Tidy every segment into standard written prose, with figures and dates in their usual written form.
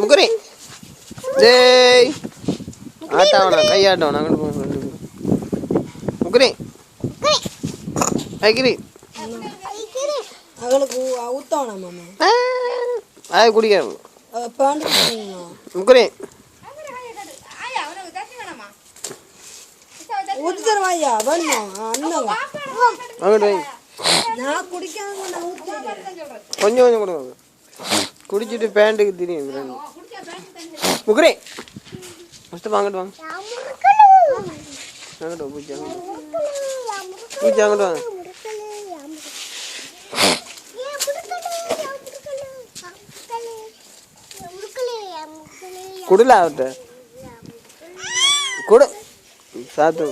முக்குரி ஜெய் ஆட்டவனா கையாட்டவனா முக்குரி ஐக்கிரி அவளுக்கு ஊத்தவனா மாமா அது குடிக்க முக்குரி ஊத்தி தருவாயா வேணுமா அண்ணன் அங்கிட்டு நான் குடிக்காம கொஞ்சம் கொஞ்சம் கொடுங்க குடிச்சிட்டு பேண்ட்டுக்கு தெரியும் முக்குரி ஃபஸ்ட்டு வாங்கிட்டு வாங்க அங்கிட்டு பூச்சி பூச்சி அங்கிட்டு வாங்க குடுல அவர்கிட்ட கொடு சாத்து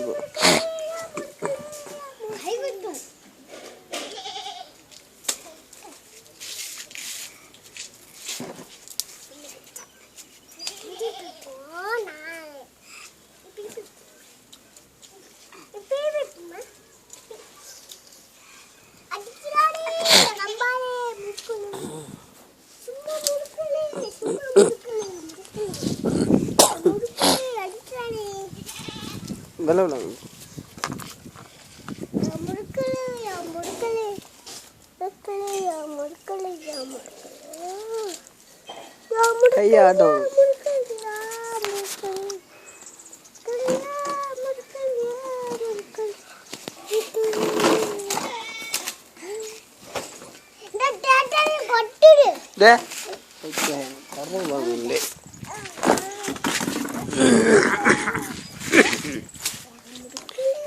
வெள்ள கையாட்டம்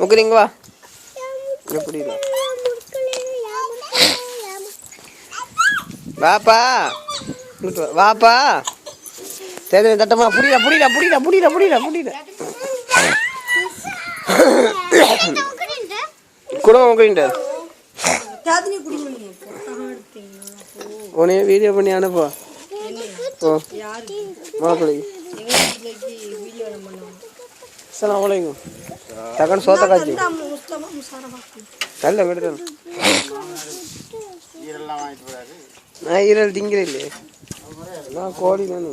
முக்குறீங்க வா எப்படி வாப்பா வாப்பா சரி தட்டமா புரியல புரியல புரியல புரியல புரியல புரியல குடும்ப முக்குறீங்க உனைய வீடியோ பண்ணி அனுப்போ மாப்பிள்ளை அஸ்ஸலாமு அலைக்கும் தக்கன் சோத்த காய்ச்சி கல்ல விடுதல் நான் ஈரல் திங்கிறேன் இல்லையே நான் கோழி தானே